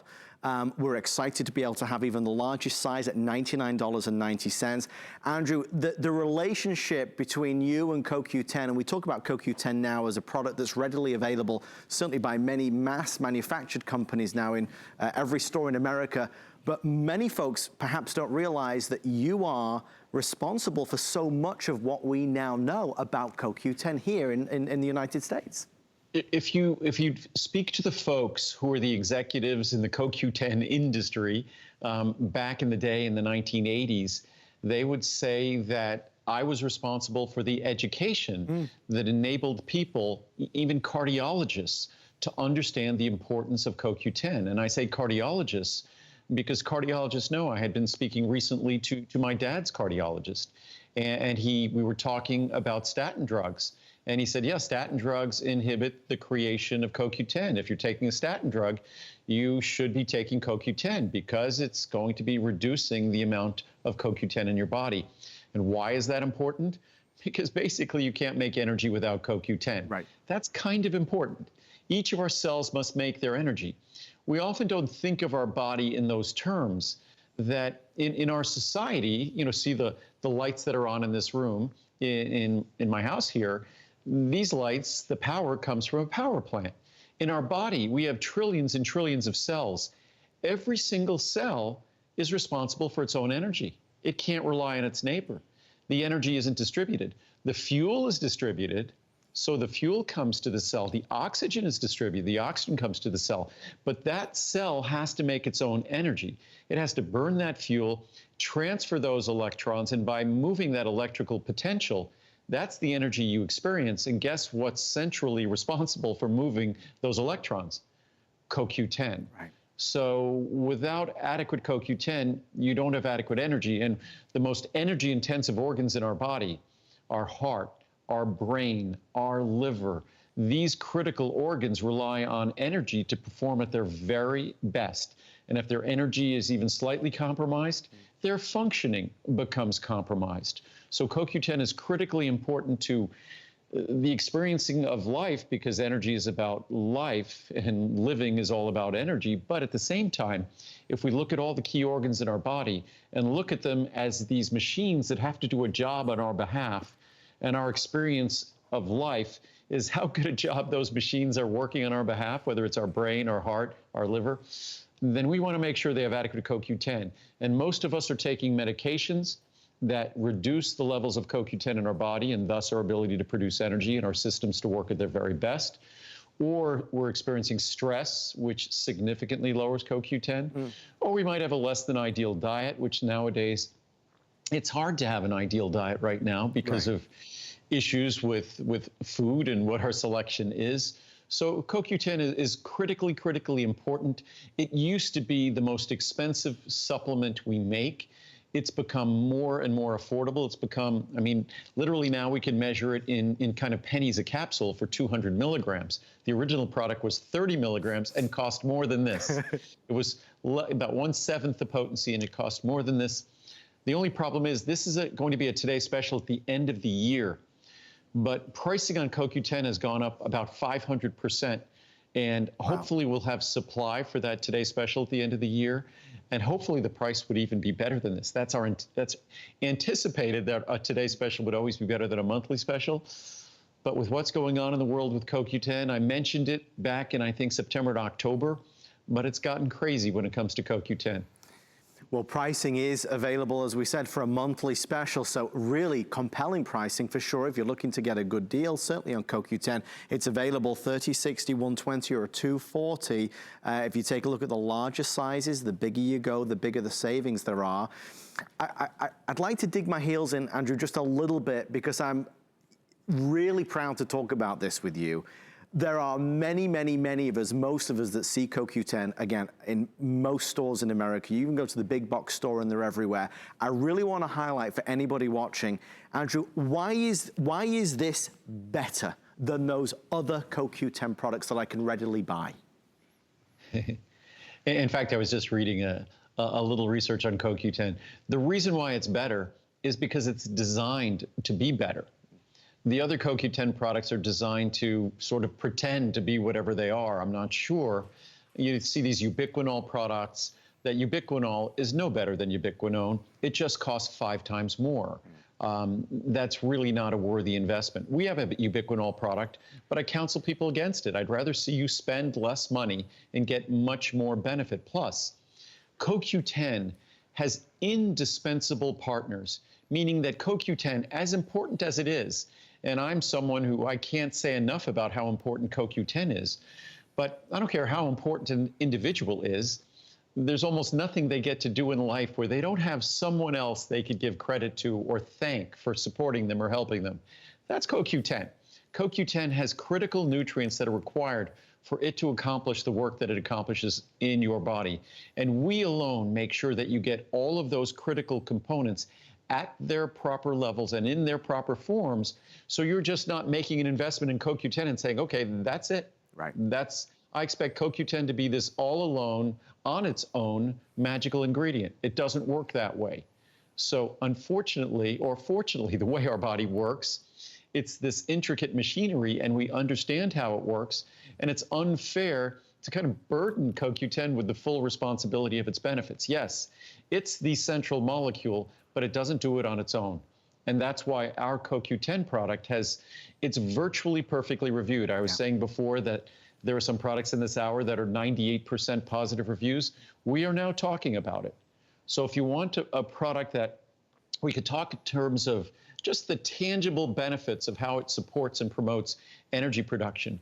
We're excited to be able to have even the largest size at $99.90. Andrew, the relationship between you and CoQ10, and we talk about CoQ10 now as a product that's readily available, certainly by many mass manufactured companies now in every store in America, but many folks perhaps don't realize that you are responsible for so much of what we now know about CoQ10 here in the United States. If you speak to the folks who are the executives in the CoQ10 industry back in the day in the 1980s, they would say that I was responsible for the education that enabled people, even cardiologists, to understand the importance of CoQ10. And I say cardiologists because cardiologists know. I had been speaking recently to my dad's cardiologist, and we were talking about statin drugs. And he said, yeah, statin drugs inhibit the creation of CoQ10. If you're taking a statin drug, you should be taking CoQ10 because it's going to be reducing the amount of CoQ10 in your body. And why is that important? Because basically you can't make energy without CoQ10. Right. That's kind of important. Each of our cells must make their energy. We often don't think of our body in those terms, that in our society, see the lights that are on in this room, in my house here, these lights, the power comes from a power plant. In our body, we have trillions and trillions of cells. Every single cell is responsible for its own energy. It can't rely on its neighbor. The energy isn't distributed. The fuel is distributed, so the fuel comes to the cell. The oxygen is distributed. The oxygen comes to the cell. But that cell has to make its own energy. It has to burn that fuel, transfer those electrons, and by moving that electrical potential, that's the energy you experience. And guess what's centrally responsible for moving those electrons? CoQ10. Right. So without adequate CoQ10, you don't have adequate energy. And the most energy-intensive organs in our body, our heart, our brain, our liver, these critical organs rely on energy to perform at their very best. And if their energy is even slightly compromised, their functioning becomes compromised. So CoQ10 is critically important to the experiencing of life because energy is about life and living is all about energy. But at the same time, if we look at all the key organs in our body and look at them as these machines that have to do a job on our behalf, and our experience of life is how good a job those machines are working on our behalf, whether it's our brain, our heart, our liver, then we want to make sure they have adequate CoQ10. And most of us are taking medications that reduce the levels of CoQ10 in our body and thus our ability to produce energy and our systems to work at their very best. Or we're experiencing stress, which significantly lowers CoQ10. Or we might have a less than ideal diet, which nowadays, it's hard to have an ideal diet right now because of issues with food and what our selection is. So CoQ10 is critically important. It used to be the most expensive supplement we make. It's become more and more affordable. It's become, I mean, literally now we can measure it in kind of pennies a capsule for 200 milligrams. The original product was 30 milligrams and cost more than this. It was about 1/7 the potency and it cost more than this. The only problem is this is going to be a Today Special at the end of the year, but pricing on CoQ10 has gone up about 500%, and hopefully we'll have supply for that Today Special at the end of the year, and hopefully the price would even be better than this. That's anticipated that a Today Special would always be better than a monthly special, but with what's going on in the world with CoQ10, I mentioned it back in, I think, September to October, but it's gotten crazy when it comes to CoQ10. Well, pricing is available, as we said, for a monthly special, so really compelling pricing for sure. If you're looking to get a good deal, certainly on CoQ10, it's available 30, 60, 120, or 240. If you take a look at the larger sizes, the bigger you go, the bigger the savings there are. I'd like to dig my heels in, Andrew, just a little bit, because I'm really proud to talk about this with you. There are many of us, most of us, that see CoQ10, again, in most stores in America. You can go to the big box store and they're everywhere. I really want to highlight for anybody watching, Andrew, why is this better than those other CoQ10 products that I can readily buy? In fact, I was just reading a little research on CoQ10. The reason why it's better is because it's designed to be better. The other CoQ10 products are designed to sort of pretend to be whatever they are. I'm not sure you see these ubiquinol products, that ubiquinol is no better than ubiquinone. It just costs 5 times more. That's really not a worthy investment. We have a ubiquinol product, but I counsel people against it. I'd rather see you spend less money and get much more benefit. Plus, CoQ10 has indispensable partners, meaning that CoQ10, as important as it is, and I'm someone who I can't say enough about how important CoQ10 is, but I don't care how important an individual is, there's almost nothing they get to do in life where they don't have someone else they could give credit to or thank for supporting them or helping them. That's CoQ10. CoQ10 has critical nutrients that are required for it to accomplish the work that it accomplishes in your body. And we alone make sure that you get all of those critical components at their proper levels and in their proper forms. So you're just not making an investment in CoQ10 and saying, okay, that's it. Right. I expect CoQ10 to be this all alone, on its own, magical ingredient. It doesn't work that way. So unfortunately, or fortunately, the way our body works, it's this intricate machinery, and we understand how it works, and it's unfair to kind of burden CoQ10 with the full responsibility of its benefits. Yes, it's the central molecule, but it doesn't do it on its own. And that's why our CoQ10 product it's virtually perfectly reviewed. I was saying before that there are some products in this hour that are 98% positive reviews. We are now talking about it. So if you want a product that we could talk in terms of just the tangible benefits of how it supports and promotes energy production.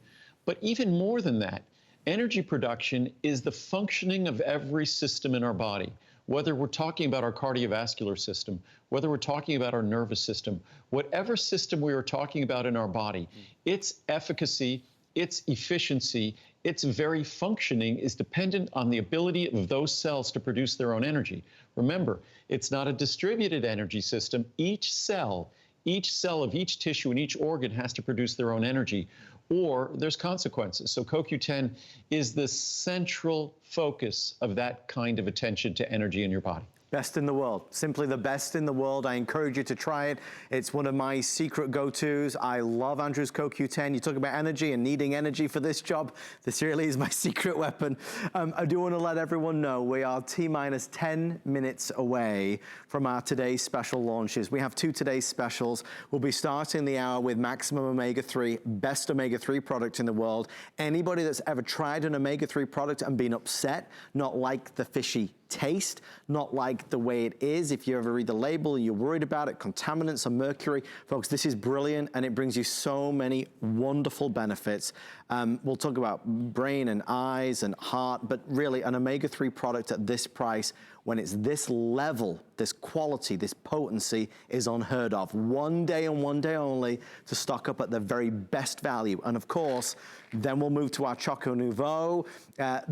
But even more than that, energy production is the functioning of every system in our body. Whether we're talking about our cardiovascular system, whether we're talking about our nervous system, whatever system we are talking about in our body, its efficacy, its efficiency, its very functioning is dependent on the ability of those cells to produce their own energy. Remember, it's not a distributed energy system. Each cell of each tissue and each organ has to produce their own energy, or there's consequences. So CoQ10 is the central focus of that kind of attention to energy in your body. Best in the world, simply the best in the world. I encourage you to try it. It's one of my secret go-tos. I love Andrew's CoQ10. You talk about energy and needing energy for this job. This really is my secret weapon. I do want to let everyone know we are T-minus 10 minutes away from our today's special launches. We have 2 today's specials. We'll be starting the hour with Maximum Omega-3, best Omega-3 product in the world. Anybody that's ever tried an Omega-3 product and been upset, not like the fishy taste, not like the way it is. If you ever read the label, you're worried about it, contaminants or mercury. Folks, this is brilliant, and it brings you so many wonderful benefits. We'll talk about brain and eyes and heart, but really an Omega-3 product at this price, when it's this level, this quality, this potency, is unheard of. One day and one day only to stock up at the very best value. And of course, then we'll move to our Choco Nouveau,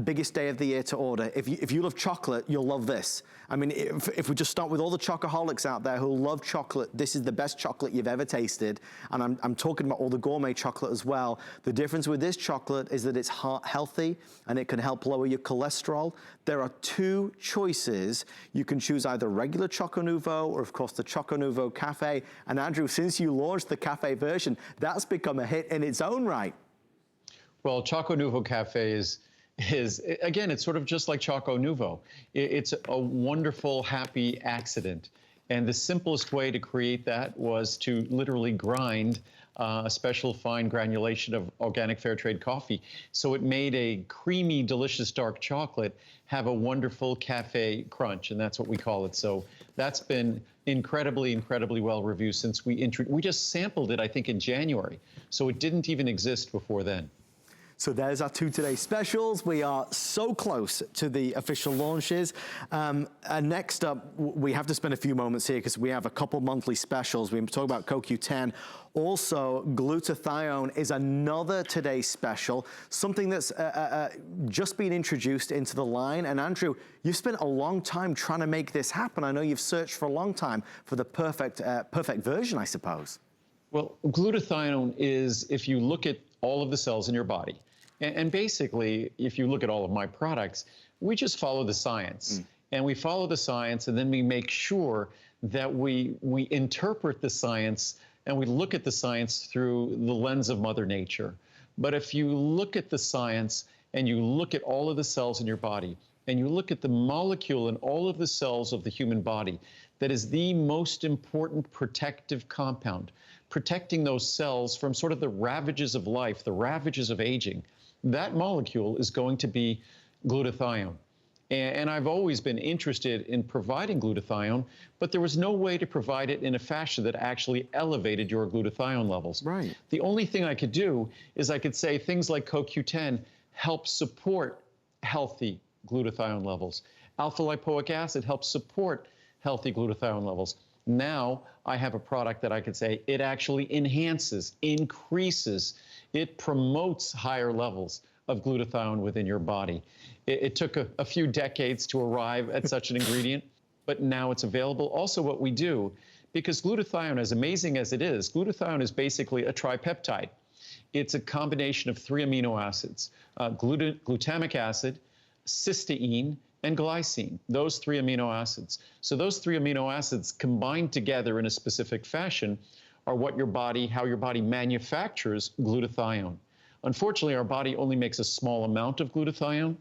biggest day of the year to order. If you love chocolate, you'll love this. I mean, if we just start with all the chocoholics out there who love chocolate, this is the best chocolate you've ever tasted. And I'm talking about all the gourmet chocolate as well. The difference with this chocolate is that it's heart healthy and it can help lower your cholesterol. There are 2 choices. You can choose either regular Choco Nouveau or, of course, the Choco Nouveau Cafe. And Andrew, since you launched the cafe version, that's become a hit in its own right. Well, Choco Nouveau Cafe is again, it's sort of just like Choco Nouveau. It's a wonderful, happy accident. And the simplest way to create that was to literally grind a special fine granulation of organic fair trade coffee. So it made a creamy, delicious dark chocolate have a wonderful cafe crunch, and that's what we call it. So that's been incredibly, incredibly well reviewed since we just sampled it, I think, in January. So it didn't even exist before then. So there's our 2 today's specials. We are so close to the official launches. And next up, we have to spend a few moments here because we have a couple monthly specials. We talk about CoQ10. Also, Glutathione is another today's special, something that's just been introduced into the line. And Andrew, you've spent a long time trying to make this happen. I know you've searched for a long time for the perfect version, I suppose. Well, glutathione is, if you look at all of the cells in your body, and basically, if you look at all of my products, we just follow the science. And we follow the science, and then we make sure that we interpret the science, and we look at the science through the lens of Mother Nature. But if you look at the science and you look at all of the cells in your body, and you look at the molecule in all of the cells of the human body that is the most important protective compound, protecting those cells from sort of the ravages of life, the ravages of aging, that molecule is going to be glutathione. And I've always been interested in providing glutathione, but there was no way to provide it in a fashion that actually elevated your glutathione levels. Right. The only thing I could do is I could say things like CoQ10 help support healthy glutathione levels. Alpha lipoic acid helps support healthy glutathione levels. Now I have a product that I could say it actually enhances, increases, it promotes higher levels of glutathione within your body. It took a few decades to arrive at such an ingredient, but now it's available. Also what we do, because glutathione, as amazing as it is, glutathione is basically a tripeptide. It's a combination of 3 amino acids, glutamic acid, cysteine, and glycine, those 3 amino acids. So those 3 amino acids combined together in a specific fashion are what how your body manufactures glutathione. Unfortunately, our body only makes a small amount of glutathione.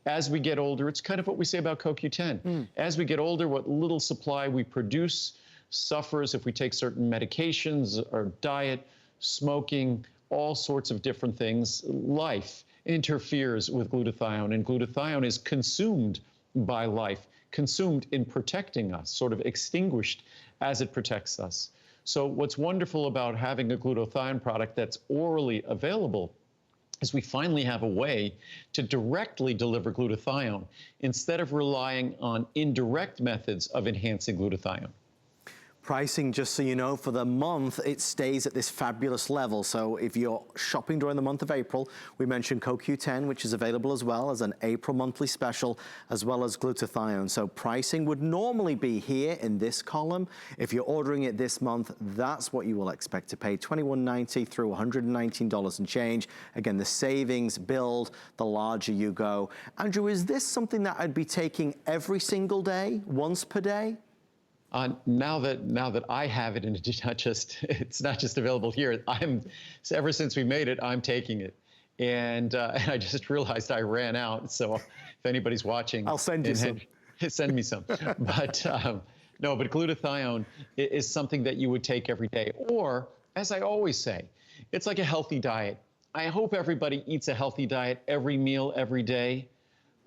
As we get older, it's kind of what we say about CoQ10. As we get older, what little supply we produce suffers if we take certain medications or diet, smoking, all sorts of different things. Life interferes with glutathione, and glutathione is consumed by life, consumed in protecting us, sort of extinguished as it protects us. So what's wonderful about having a glutathione product that's orally available is we finally have a way to directly deliver glutathione instead of relying on indirect methods of enhancing glutathione. Pricing, just so you know, for the month, it stays at this fabulous level. So if you're shopping during the month of April, we mentioned CoQ10, which is available as well as an April monthly special, as well as glutathione. So pricing would normally be here in this column. If you're ordering it this month, that's what you will expect to pay, $21.90 through $119 and change. Again, the savings build, the larger you go. Andrew, is this something that I'd be taking every single day, once per day? Now that I have it, and it's not just available here. Ever since we made it, I'm taking it, and I just realized I ran out. So if anybody's watching, I'll send you some. Send me some. But no, but glutathione is something that you would take every day, or as I always say, it's like a healthy diet. I hope everybody eats a healthy diet every meal, every day.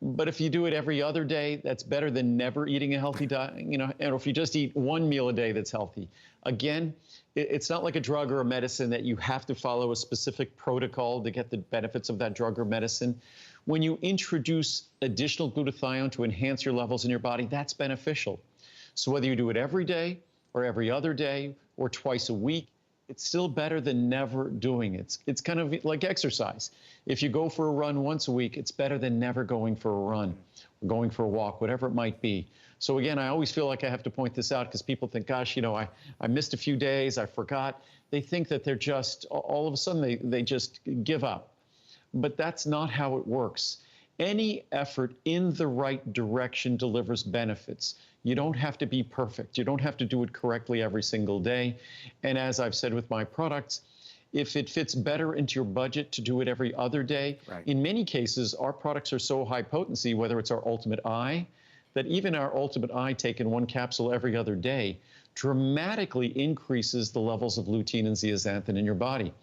But if you do it every other day, that's better than never eating a healthy diet, and if you just eat one meal a day that's healthy. Again, it's not like a drug or a medicine that you have to follow a specific protocol to get the benefits of that drug or medicine. When you introduce additional glutathione to enhance your levels in your body, that's beneficial. So whether you do it every day or every other day or twice a week, it's still better than never doing it. It's kind of like exercise. If you go for a run once a week, it's better than never going for a run, or going for a walk, whatever it might be. So again, I always feel like I have to point this out because people think, gosh, I missed a few days, I forgot. They think that they're just, all of a sudden, they just give up. But that's not how it works. Any effort in the right direction delivers benefits. You don't have to be perfect. You don't have to do it correctly every single day. And as I've said with my products, if it fits better into your budget to do it every other day, right. In many cases, our products are so high potency, whether it's our Ultimate Eye, that even our Ultimate Eye taken one capsule every other day dramatically increases the levels of lutein and zeaxanthin in your body.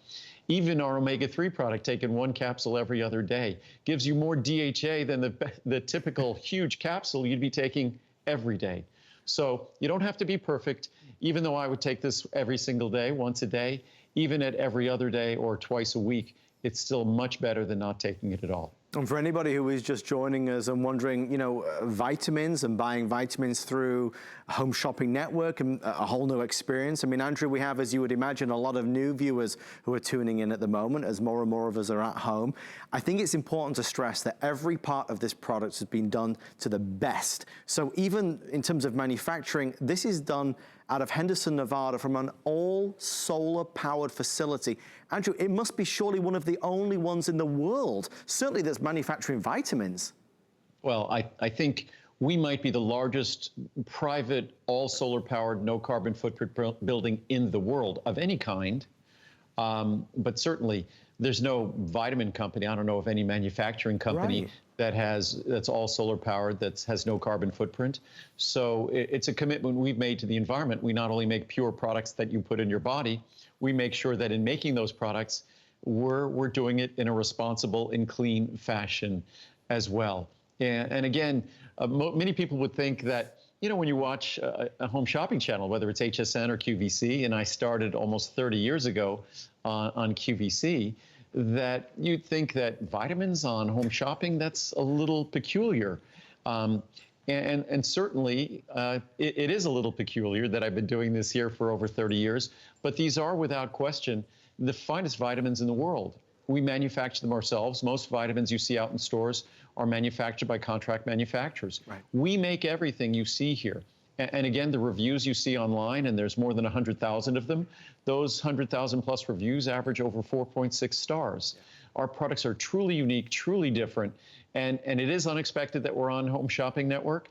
Even our omega-3 product taken one capsule every other day gives you more DHA than the typical huge capsule you'd be taking every day. So you don't have to be perfect, even though I would take this every single day, once a day, even at every other day or twice a week, it's still much better than not taking it at all. And for anybody who is just joining us and wondering, vitamins and buying vitamins through a home shopping network and a whole new experience. I mean, Andrew, we have, as you would imagine, a lot of new viewers who are tuning in at the moment as more and more of us are at home. I think it's important to stress that every part of this product has been done to the best. So even in terms of manufacturing, this is done out of Henderson, Nevada, from an all solar powered facility. Andrew, it must be surely one of the only ones in the world, certainly that's manufacturing vitamins. Well, I think we might be the largest private all solar powered, no carbon footprint building in the world of any kind. But certainly There's no vitamin company, I don't know of any manufacturing company that's all solar powered, that has no carbon footprint. So it's a commitment we've made to the environment. We not only make pure products that you put in your body, we make sure that in making those products, we're doing it in a responsible and clean fashion as well. And again, many people would think that, when you watch a home shopping channel, whether it's HSN or QVC, and I started almost 30 years ago on QVC, that you'd think that vitamins on home shopping, that's a little peculiar. And certainly it is a little peculiar that I've been doing this here for over 30 years, but these are without question the finest vitamins in the world. We manufacture them ourselves. Most vitamins you see out in stores are manufactured by contract manufacturers. We make everything you see here. And again, the reviews you see online, and there's more than 100,000 of them, those 100,000 plus reviews average over 4.6 stars. Our products are truly unique, truly different, and it is unexpected that we're on Home Shopping Network,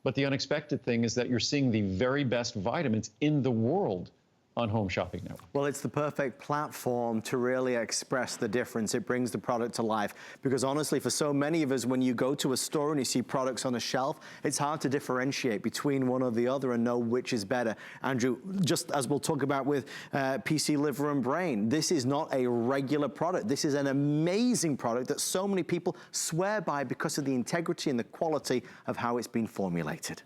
but the unexpected thing is that you're seeing the very best vitamins in the world on Home Shopping Network. Well, it's the perfect platform to really express the difference. It brings the product to life, because honestly, for so many of us, when you go to a store and you see products on a shelf, it's hard to differentiate between one or the other and know which is better. Andrew, just as we'll talk about with PC Liver and Brain, this is not a regular product. This is an amazing product that so many people swear by because of the integrity and the quality of how it's been formulated.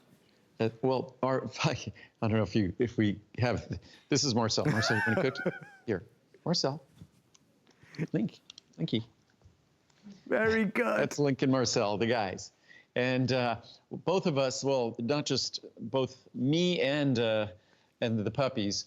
Well, I don't know if we have, this is Marcel. Marcel, you want to cook? Here, Marcel. Linky. Very good. That's Link and Marcel, the guys. And both of us, well, not just both me and the puppies.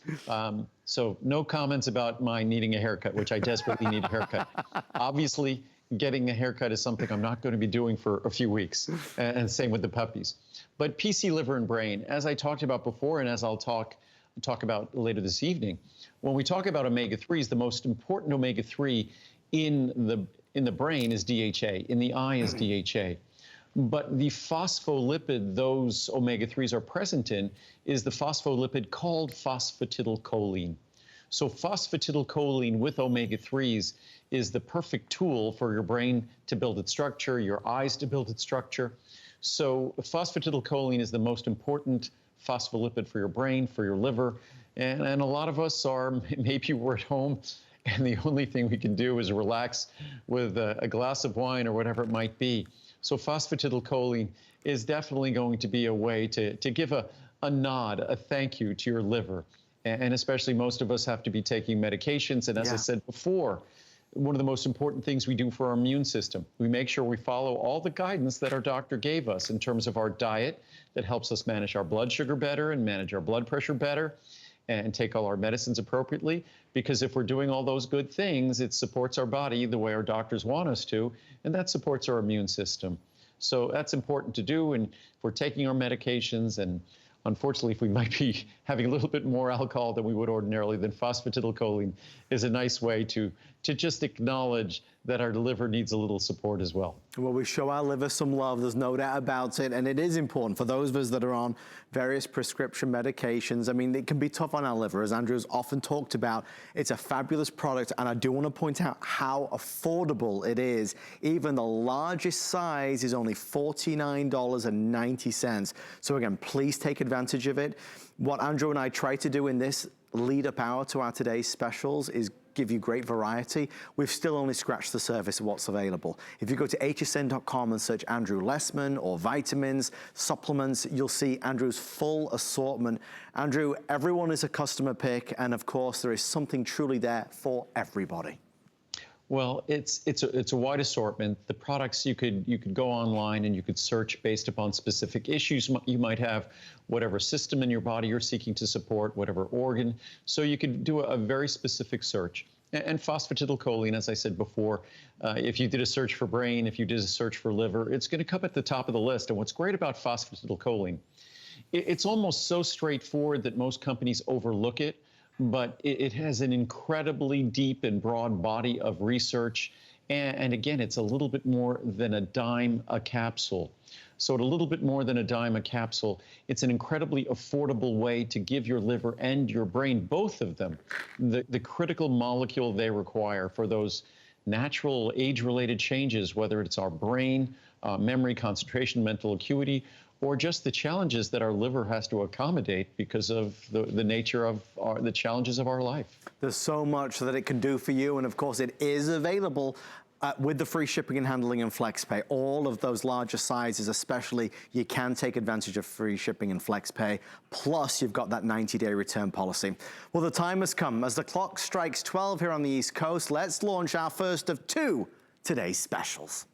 So no comments about my needing a haircut, which I desperately need a haircut. Obviously, getting a haircut is something I'm not going to be doing for a few weeks, and same with the puppies. But PC Liver and Brain, as I talked about before, and as I'll talk about later this evening, when we talk about omega-3s, the most important omega-3 in the brain is DHA, in the eye is DHA. But the phospholipid those omega-3s are present in is the phospholipid called phosphatidylcholine. So phosphatidylcholine with omega-3s is the perfect tool for your brain to build its structure, your eyes to build its structure. So phosphatidylcholine is the most important phospholipid for your brain, for your liver. And a lot of us are, maybe we're at home and the only thing we can do is relax with a glass of wine or whatever it might be. So phosphatidylcholine is definitely going to be a way to give a nod, a thank you to your liver. And especially most of us have to be taking medications. And as I said before, one of the most important things we do for our immune system, we make sure we follow all the guidance that our doctor gave us in terms of our diet that helps us manage our blood sugar better and manage our blood pressure better and take all our medicines appropriately. Because if we're doing all those good things, it supports our body the way our doctors want us to, and that supports our immune system. So that's important to do. And if we're taking our medications, and unfortunately, if we might be having a little bit more alcohol than we would ordinarily, then phosphatidylcholine is a nice way to just acknowledge that our liver needs a little support as well. Well, we show our liver some love, there's no doubt about it, and it is important for those of us that are on various prescription medications. I mean, it can be tough on our liver, as Andrew's often talked about. It's a fabulous product, and I do want to point out how affordable it is. Even the largest size is only $49.90. So again, please take advantage of it. What Andrew and I try to do in this lead up hour to our today's specials is give you great variety. We've still only scratched the surface of what's available. If you go to hsn.com and search Andrew Lessman or vitamins, supplements, you'll see Andrew's full assortment. Andrew, everyone is a customer pick, and of course there is something truly there for everybody. Well, it's a wide assortment. The products you could go online and you could search based upon specific issues you might have, whatever system in your body you're seeking to support, whatever organ. So you could do a very specific search. And phosphatidylcholine, as I said before, if you did a search for brain, if you did a search for liver, it's going to come at the top of the list. And what's great about phosphatidylcholine, it's almost so straightforward that most companies overlook it. But it has an incredibly deep and broad body of research And again, it's a little bit more than a dime a capsule. So at a little bit more than a dime a capsule, it's an incredibly affordable way to give your liver and your brain, both of them, the critical molecule they require for those natural age-related changes, whether it's our brain, memory, concentration, mental acuity, or just the challenges that our liver has to accommodate because of the nature of the challenges of our life. There's so much that it can do for you, and of course it is available with the free shipping and handling and FlexPay. All of those larger sizes especially, you can take advantage of free shipping and FlexPay, plus you've got that 90-day return policy. Well, the time has come. As the clock strikes 12 here on the East Coast, let's launch our first of two today's specials.